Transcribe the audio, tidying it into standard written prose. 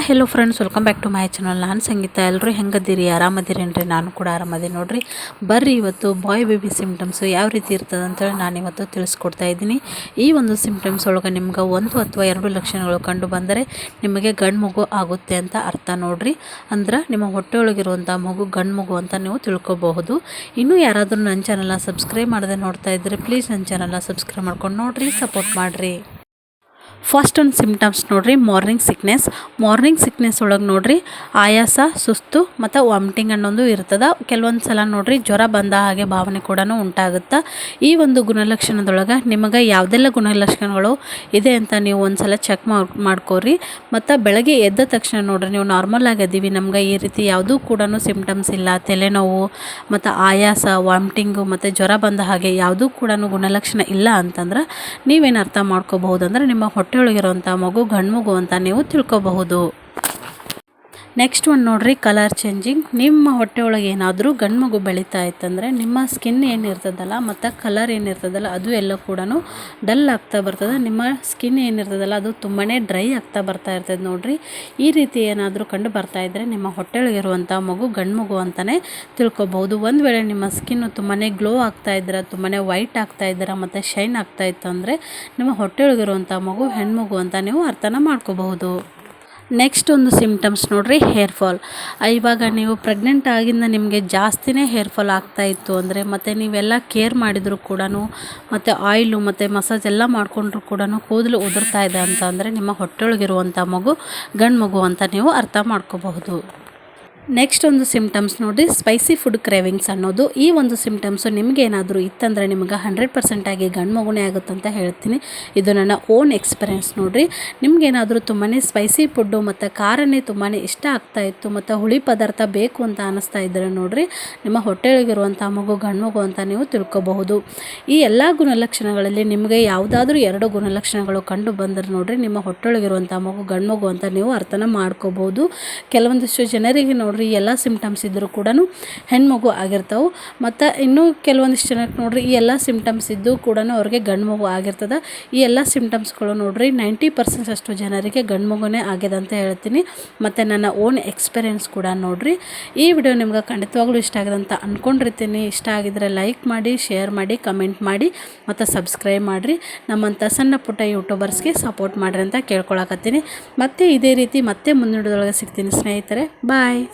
Hello friends, welcome back to my channel. ನಾನು ಸಂಗೀತ. ಎಲ್ಲರೂ ಹೆಂಗದಿರಿ? ಆರಾಮದಿರೇನ್ರಿ? ನಾನು ಕೂಡ ಆರಾಮದಿ ನೋಡ್ರಿ. ಬರ್ರಿ ಇವತ್ತು ಬಾಯ್ ಬೇಬಿ ಸಿಮ್ಟಮ್ಸು ಯಾವ ರೀತಿ ಇರ್ತದೆ ಅಂತೇಳಿ ನಾನು ಇವತ್ತು ತಿಳಿಸ್ಕೊಡ್ತಾ ಇದ್ದೀನಿ. ಈ ಒಂದು ಸಿಮ್ಟಮ್ಸ್ ಒಳಗೆ ನಿಮ್ಗೆ 1 ಅಥವಾ 2 ಲಕ್ಷಣಗಳು ಕಂಡು ಬಂದರೆ ನಿಮಗೆ ಗಂಡು ಮಗು ಆಗುತ್ತೆ ಅಂತ ಅರ್ಥ ನೋಡ್ರಿ. ಅಂದ್ರೆ ನಿಮ್ಮ ಹೊಟ್ಟೆಯೊಳಗಿರುವಂಥ ಮಗು ಗಂಡು ಮಗು ಅಂತ ನೀವು ತಿಳ್ಕೊಬಹುದು. ಇನ್ನೂ ಯಾರಾದರೂ ನನ್ನ ಚಾನಲ್ನ ಸಬ್ಸ್ಕ್ರೈಬ್ ಮಾಡದೆ ನೋಡ್ತಾ ಇದ್ದರೆ ಪ್ಲೀಸ್ ನನ್ನ ಚಾನಲ್ನ ಸಬ್ಸ್ಕ್ರೈಬ್ ಮಾಡ್ಕೊಂಡು ನೋಡಿರಿ, ಸಪೋರ್ಟ್ ಮಾಡಿರಿ. ಫಸ್ಟ್ ಒಂದು ಸಿಮ್ಟಮ್ಸ್ ನೋಡ್ರಿ, ಮಾರ್ನಿಂಗ್ ಸಿಕ್ನೆಸ್ ಒಳಗೆ ನೋಡ್ರಿ ಆಯಾಸ, ಸುಸ್ತು ಮತ್ತು ವಾಮಿಟಿಂಗ್ ಅನ್ನೊಂದು ಇರ್ತದೆ. ಕೆಲವೊಂದು ಸಲ ನೋಡ್ರಿ ಜ್ವರ ಬಂದ ಹಾಗೆ ಭಾವನೆ ಕೂಡ ಉಂಟಾಗುತ್ತೆ. ಈ ಒಂದು ಗುಣಲಕ್ಷಣದೊಳಗೆ ನಿಮಗೆ ಯಾವುದೆಲ್ಲ ಗುಣಲಕ್ಷಣಗಳು ಇದೆ ಅಂತ ನೀವು ಒಂದು ಸಲ ಚೆಕ್ ಮಾಡ್ಕೋರಿ. ಮತ್ತು ಬೆಳಗ್ಗೆ ಎದ್ದ ತಕ್ಷಣ ನೋಡ್ರಿ ನೀವು ನಾರ್ಮಲ್ ಆಗಿದ್ದೀವಿ, ನಮ್ಗೆ ಈ ರೀತಿ ಯಾವುದೂ ಕೂಡ ಸಿಮ್ಟಮ್ಸ್ ಇಲ್ಲ, ತಲೆನೋವು ಮತ್ತು ಆಯಾಸ, ವಾಮಿಟಿಂಗು ಮತ್ತು ಜ್ವರ ಬಂದ ಹಾಗೆ ಯಾವುದೂ ಕೂಡ ಗುಣಲಕ್ಷಣ ಇಲ್ಲ ಅಂತಂದ್ರೆ ನೀವೇನು ಅರ್ಥ ಮಾಡ್ಕೋಬಹುದು ಅಂದರೆ ನಿಮ್ಮ ಹೊಟ್ಟೆಯೊಳಗಿರುವಂಥ ಮಗು ಗಂಡು ಮಗು ಅಂತ ನೀವು ತಿಳ್ಕೊಬಹುದು. ನೆಕ್ಸ್ಟ್ ಒಂದು ನೋಡ್ರಿ, ಕಲರ್ ಚೇಂಜಿಂಗ್. ನಿಮ್ಮ ಹೊಟ್ಟೆಯೊಳಗೆ ಏನಾದರೂ ಗಂಡು ಮಗು ಬೆಳೀತಾ ಇತ್ತಂದರೆ ನಿಮ್ಮ ಸ್ಕಿನ್ ಏನಿರ್ತದಲ್ಲ ಮತ್ತು ಕಲರ್ ಏನಿರ್ತದಲ್ಲ ಅದು ಎಲ್ಲ ಕೂಡ ಡಲ್ ಆಗ್ತಾ ಬರ್ತದೆ. ನಿಮ್ಮ ಸ್ಕಿನ್ ಏನಿರ್ತದಲ್ಲ ಅದು ತುಂಬಾ ಡ್ರೈ ಆಗ್ತಾ ಬರ್ತಾ ಇರ್ತದೆ ನೋಡ್ರಿ. ಈ ರೀತಿ ಏನಾದರೂ ಕಂಡು ಬರ್ತಾ ಇದ್ದರೆ ನಿಮ್ಮ ಹೊಟ್ಟೆಯೊಳಗಿರುವಂಥ ಮಗು ಗಂಡು ಮಗು ಅಂತಲೇ ತಿಳ್ಕೊಬಹುದು. ಒಂದು ವೇಳೆ ನಿಮ್ಮ ಸ್ಕಿನ್ನು ತುಂಬಾ ಗ್ಲೋ ಆಗ್ತಾ ಇದ್ರೆ, ತುಂಬಾ ವೈಟ್ ಆಗ್ತಾ ಇದ್ದೀರಾ ಮತ್ತು ಶೈನ್ ಆಗ್ತಾ ಇತ್ತು ಅಂದರೆ ನಿಮ್ಮ ಹೊಟ್ಟೆಯೊಳಗಿರುವಂಥ ಮಗು ಹೆಣ್ಮಗು ಅಂತ ನೀವು ಅರ್ಥನ ಮಾಡ್ಕೋಬಹುದು. ನೆಕ್ಸ್ಟ್ ಒಂದು ಸಿಮ್ಟಮ್ಸ್ ನೋಡ್ರಿ, ಹೇರ್ ಫಾಲ್. ಇವಾಗ ನೀವು ಪ್ರೆಗ್ನೆಂಟ್ ಆಗಿಂದ ನಿಮಗೆ ಜಾಸ್ತಿನೇ ಹೇರ್ ಫಾಲ್ ಆಗ್ತಾಯಿತ್ತು ಅಂದರೆ ಮತ್ತು ನೀವೆಲ್ಲ ಕೇರ್ ಮಾಡಿದರೂ ಕೂಡ ಮತ್ತು ಆಯಿಲು ಮತ್ತು ಮಸಾಜ್ ಎಲ್ಲ ಮಾಡಿಕೊಂಡ್ರು ಕೂಡ ಕೂದಲು ಉದುರ್ತಾ ಇದೆ ಅಂತ ಅಂದರೆ ನಿಮ್ಮ ಹೊಟ್ಟೆಯೊಳಗಿರುವಂಥ ಮಗು ಗಂಡು ಮಗು ಅಂತ ನೀವು ಅರ್ಥ ಮಾಡ್ಕೋಬಹುದು. ನೆಕ್ಸ್ಟ್ ಒಂದು ಸಿಮ್ಟಮ್ಸ್ ನೋಡಿ, ಸ್ಪೈಸಿ ಫುಡ್ ಕ್ರೇವಿಂಗ್ಸ್ ಅನ್ನೋದು. ಈ ಒಂದು ಸಿಮ್ಟಮ್ಸು ನಿಮಗೇನಾದರೂ ಇತ್ತಂದರೆ ನಿಮಗೆ 100% ಆಗಿ ಗಂಡು ಮಗುನೇ ಆಗುತ್ತಂತ ಹೇಳ್ತೀನಿ. ಇದು ನನ್ನ ಓನ್ ಎಕ್ಸ್ಪೀರಿಯೆನ್ಸ್ ನೋಡಿರಿ. ನಿಮಗೇನಾದರೂ ತುಂಬಾ ಸ್ಪೈಸಿ ಫುಡ್ಡು ಮತ್ತು ಖಾರನೇ ತುಂಬಾ ಇಷ್ಟ ಆಗ್ತಾಯಿತ್ತು ಮತ್ತು ಹುಳಿ ಪದಾರ್ಥ ಬೇಕು ಅಂತ ಅನ್ನಿಸ್ತಾ ಇದ್ದರೆ ನೋಡಿರಿ ನಿಮ್ಮ ಹೊಟ್ಟೆಯೊಳಗಿರುವಂಥ ಮಗು ಗಂಡು ಮಗು ಅಂತ ನೀವು ತಿಳ್ಕೊಬಹುದು. ಈ ಎಲ್ಲ ಗುಣಲಕ್ಷಣಗಳಲ್ಲಿ ನಿಮಗೆ ಯಾವುದಾದ್ರೂ 2 ಗುಣಲಕ್ಷಣಗಳು ಕಂಡು ಬಂದರೆ ನೋಡಿರಿ ನಿಮ್ಮ ಹೊಟ್ಟೆಯೊಳಗಿರುವಂಥ ಮಗು ಗಂಡು ಮಗು ಅಂತ ನೀವು ಅರ್ಥನ ಮಾಡ್ಕೋಬಹುದು. ಕೆಲವೊಂದಿಷ್ಟು ಜನರಿಗೆ ನೋಡ್ರಿ ಎಲ್ಲ ಸಿಮ್ಟಮ್ಸ್ ಇದ್ದರೂ ಕೂಡ ಹೆಣ್ಮಗು ಆಗಿರ್ತಾವೆ. ಮತ್ತು ಇನ್ನೂ ಕೆಲವೊಂದಿಷ್ಟು ಜನಕ್ಕೆ ನೋಡ್ರಿ ಈ ಎಲ್ಲ ಸಿಮ್ಟಮ್ಸ್ ಇದ್ದು ಕೂಡ ಅವ್ರಿಗೆ ಗಂಡು ಮಗು ಆಗಿರ್ತದೆ. ಈ ಎಲ್ಲ ಸಿಮ್ಟಮ್ಸ್ಗಳು ನೋಡ್ರಿ 90% ಅಷ್ಟು ಜನರಿಗೆ ಗಂಡು ಮಗುನೇ ಆಗಿದೆ ಅಂತ ಹೇಳ್ತೀನಿ. ಮತ್ತು ನನ್ನ ಓನ್ ಎಕ್ಸ್ಪೀರಿಯೆನ್ಸ್ ಕೂಡ ನೋಡ್ರಿ. ಈ ವಿಡಿಯೋ ನಿಮ್ಗೆ ಖಂಡಿತವಾಗ್ಲೂ ಇಷ್ಟ ಆಗಿದೆ ಅಂತ ಅಂದ್ಕೊಂಡಿರ್ತೀನಿ. ಇಷ್ಟ ಆಗಿದ್ರೆ ಲೈಕ್ ಮಾಡಿ, ಶೇರ್ ಮಾಡಿ, ಕಮೆಂಟ್ ಮಾಡಿ ಮತ್ತು ಸಬ್ಸ್ಕ್ರೈಬ್ ಮಾಡಿರಿ. ನಮ್ಮಂಥ ಸಣ್ಣ ಪುಟ್ಟ ಯೂಟ್ಯೂಬರ್ಸ್ಗೆ ಸಪೋರ್ಟ್ ಮಾಡಿರಿ ಅಂತ ಕೇಳ್ಕೊಳಕತ್ತೀನಿ. ಮತ್ತು ಇದೇ ರೀತಿ ಮತ್ತೆ ಮುಂದಿನ ವಿಡಿಯೋದೊಳಗೆ ಸಿಗ್ತೀನಿ ಸ್ನೇಹಿತರೆ. ಬಾಯ್.